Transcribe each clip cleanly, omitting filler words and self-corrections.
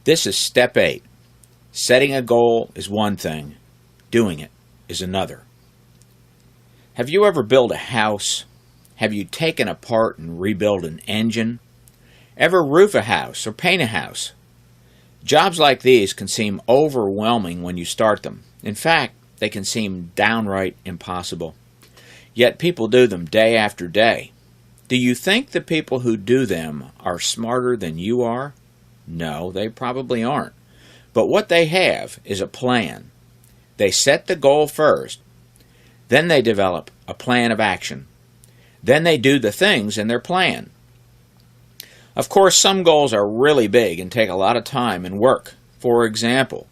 This is step 8. Setting a goal is one thing, doing it is another. Have you ever built a house? Have you taken apart and rebuilt an engine? Ever roof a house or paint a house? Jobs like these can seem overwhelming when you start them. In fact, they can seem downright impossible. Yet people do them day after day. Do you think the people who do them are smarter than you are? No, they probably aren't. But what they have is a plan. They set the goal first. Then they develop a plan of action. Then they do the things in their plan. Of course, some goals are really big and take a lot of time and work. For example,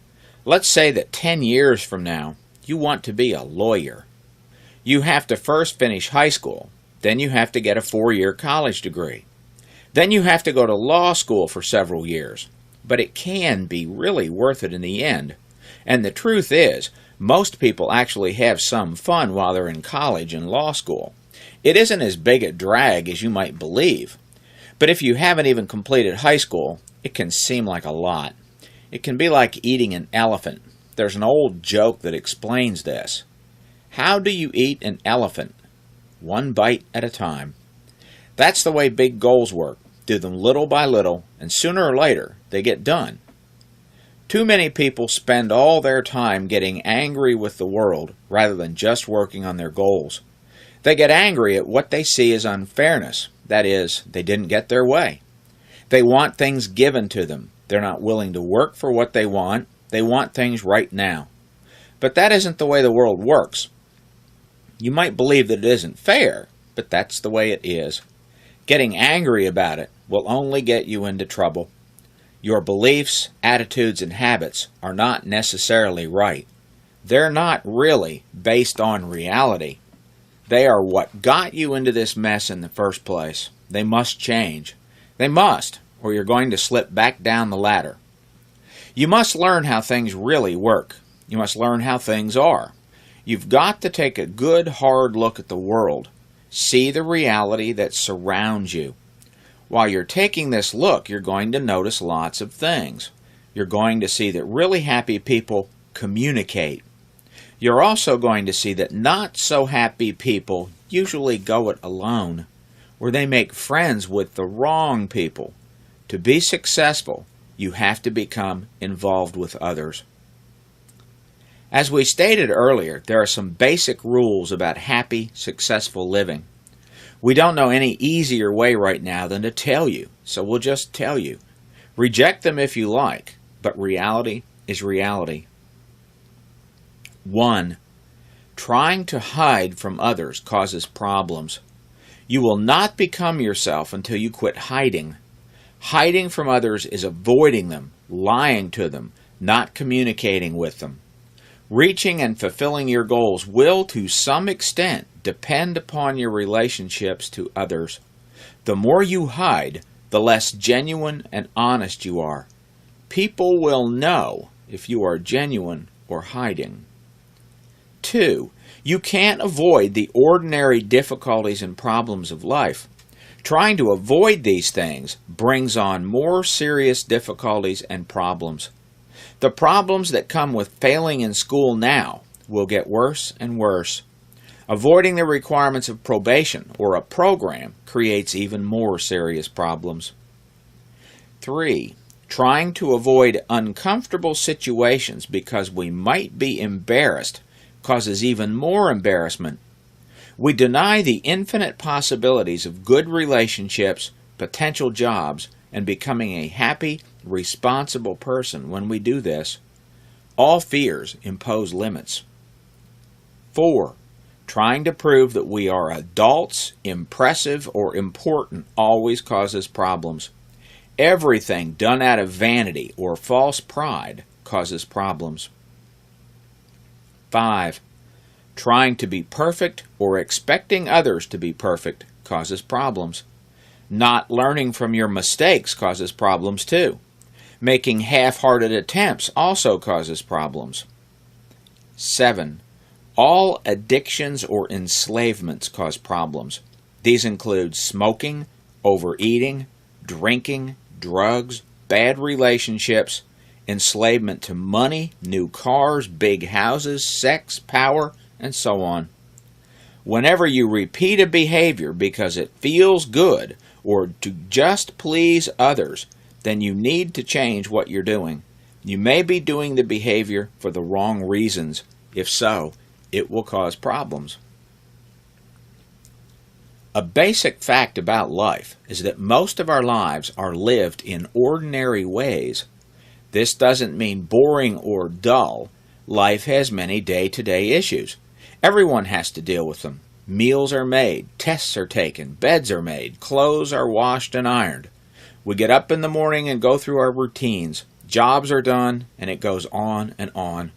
let's say that 10 years from now, you want to be a lawyer. You have to first finish high school. Then you have to get a 4-year college degree. Then you have to go to law school for several years. But it can be really worth it in the end. And the truth is, most people actually have some fun while they're in college and law school. It isn't as big a drag as you might believe. But if you haven't even completed high school, it can seem like a lot. It can be like eating an elephant. There's an old joke that explains this. How do you eat an elephant? One bite at a time. That's the way big goals work. Do them little by little, and sooner or later, they get done. Too many people spend all their time getting angry with the world rather than just working on their goals. They get angry at what they see as unfairness. That is, they didn't get their way. They want things given to them. They're not willing to work for what they want. They want things right now. But that isn't the way the world works. You might believe that it isn't fair, but that's the way it is. Getting angry about it will only get you into trouble. Your beliefs, attitudes, and habits are not necessarily right. They're not really based on reality. They are what got you into this mess in the first place. They must change. They must, or you're going to slip back down the ladder. You must learn how things really work. You must learn how things are. You've got to take a good, hard look at the world. See the reality that surrounds you. While you're taking this look, you're going to notice lots of things. You're going to see that really happy people communicate. You're also going to see that not so happy people usually go it alone, or they make friends with the wrong people. To be successful, you have to become involved with others. As we stated earlier, there are some basic rules about happy, successful living. We don't know any easier way right now than to tell you, so we'll just tell you. Reject them if you like, but reality is reality. 1. Trying to hide from others causes problems. You will not become yourself until you quit hiding. Hiding from others is avoiding them, lying to them, not communicating with them. Reaching and fulfilling your goals will, to some extent, depend upon your relationships to others. The more you hide, the less genuine and honest you are. People will know if you are genuine or hiding. 2. You can't avoid the ordinary difficulties and problems of life. Trying to avoid these things brings on more serious difficulties and problems. The problems that come with failing in school now will get worse and worse. Avoiding the requirements of probation or a program creates even more serious problems. 3. Trying to avoid uncomfortable situations because we might be embarrassed causes even more embarrassment. We deny the infinite possibilities of good relationships, potential jobs, and becoming a happy, responsible person when we do this. All fears impose limits. 4. Trying to prove that we are adults, impressive, or important always causes problems. Everything done out of vanity or false pride causes problems. 5. Trying to be perfect or expecting others to be perfect causes problems. Not learning from your mistakes causes problems too. Making half-hearted attempts also causes problems. 7. All addictions or enslavements cause problems. These include smoking, overeating, drinking, drugs, bad relationships, enslavement to money, new cars, big houses, sex, power, and so on. Whenever you repeat a behavior because it feels good or to just please others, then you need to change what you're doing. You may be doing the behavior for the wrong reasons. If so, it will cause problems. A basic fact about life is that most of our lives are lived in ordinary ways. This doesn't mean boring or dull. Life has many day-to-day issues. Everyone has to deal with them. Meals are made, tests are taken, beds are made, clothes are washed and ironed. We get up in the morning and go through our routines. Jobs are done, and it goes on and on.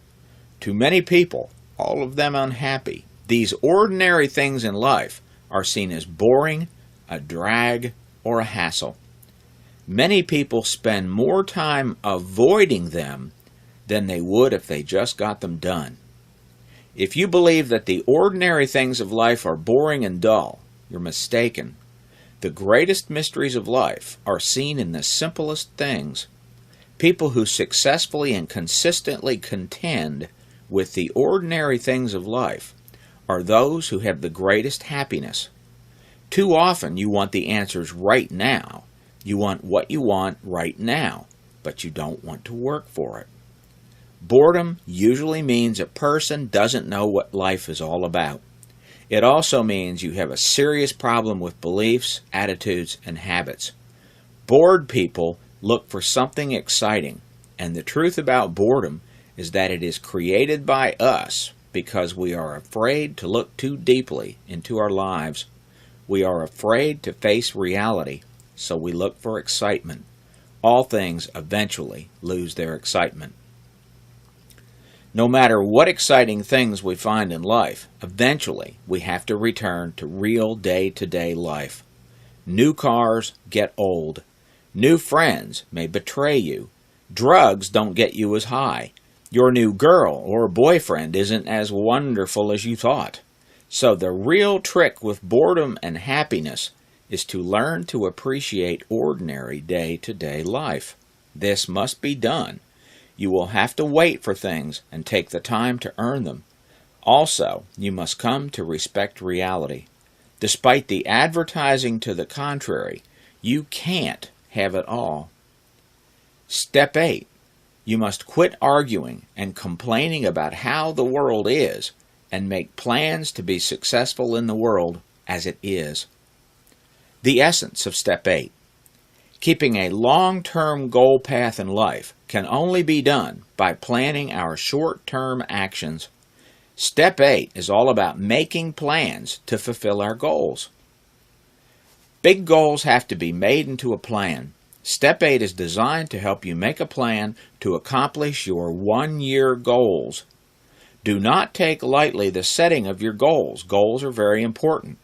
To many people, all of them unhappy, these ordinary things in life are seen as boring, a drag, or a hassle. Many people spend more time avoiding them than they would if they just got them done. If you believe that the ordinary things of life are boring and dull, you're mistaken. The greatest mysteries of life are seen in the simplest things. People who successfully and consistently contend with the ordinary things of life are those who have the greatest happiness. Too often you want the answers right now. You want what you want right now, but you don't want to work for it. Boredom usually means a person doesn't know what life is all about. It also means you have a serious problem with beliefs, attitudes, and habits. Bored people look for something exciting, and the truth about boredom is that it is created by us because we are afraid to look too deeply into our lives. We are afraid to face reality, so we look for excitement. All things eventually lose their excitement. No matter what exciting things we find in life, eventually we have to return to real day-to-day life. New cars get old. New friends may betray you. Drugs don't get you as high. Your new girl or boyfriend isn't as wonderful as you thought. So the real trick with boredom and happiness is to learn to appreciate ordinary day-to-day life. This must be done. You will have to wait for things and take the time to earn them. Also, you must come to respect reality. Despite the advertising to the contrary, you can't have it all. Step 8. You must quit arguing and complaining about how the world is and make plans to be successful in the world as it is. The essence of Step 8. Keeping a long-term goal path in life can only be done by planning our short-term actions. Step 8 is all about making plans to fulfill our goals. Big goals have to be made into a plan. Step 8 is designed to help you make a plan to accomplish your one-year goals. Do not take lightly the setting of your goals. Goals are very important.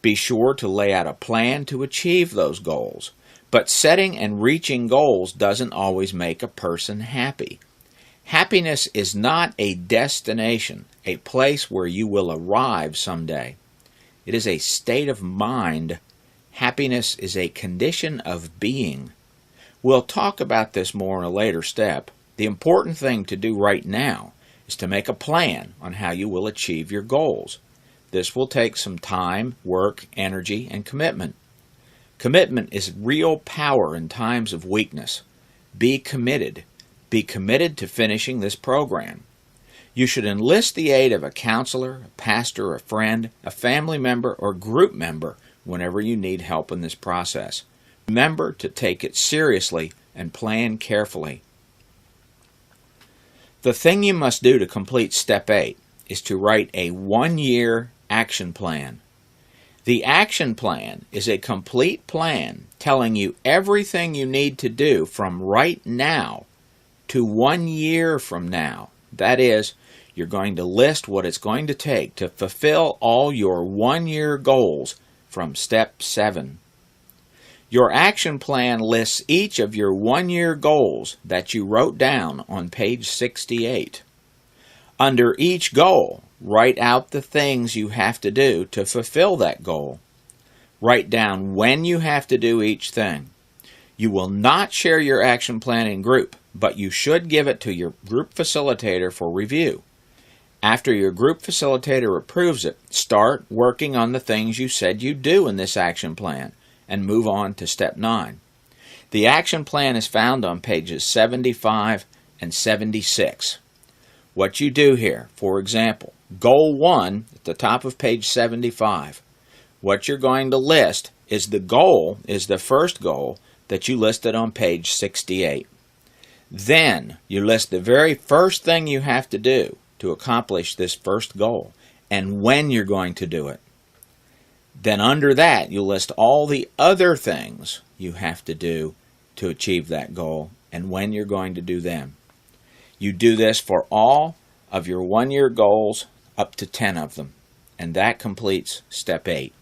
Be sure to lay out a plan to achieve those goals. But setting and reaching goals doesn't always make a person happy. Happiness is not a destination, a place where you will arrive someday. It is a state of mind. Happiness is a condition of being. We'll talk about this more in a later step. The important thing to do right now is to make a plan on how you will achieve your goals. This will take some time, work, energy, and commitment. Commitment is real power in times of weakness. Be committed. Be committed to finishing this program. You should enlist the aid of a counselor, a pastor, a friend, a family member, or group member whenever you need help in this process. Remember to take it seriously and plan carefully. The thing you must do to complete Step 8 is to write a one-year action plan. The action plan is a complete plan telling you everything you need to do from right now to 1 year from now. That is, you're going to list what it's going to take to fulfill all your one-year goals from Step 7. Your action plan lists each of your one-year goals that you wrote down on page 68. Under each goal, write out the things you have to do to fulfill that goal. Write down when you have to do each thing. You will not share your action plan in group, but you should give it to your group facilitator for review. After your group facilitator approves it, start working on the things you said you'd do in this action plan and move on to step 9. The action plan is found on pages 75 and 76. What you do here, for example, goal 1 at the top of page 75. What you're going to list is the first goal that you listed on page 68. Then you list the very first thing you have to do to accomplish this first goal and when you're going to do it. Then under that, you'll list all the other things you have to do to achieve that goal and when you're going to do them. You do this for all of your 1-year goals, up to 10 of them, and that completes step 8.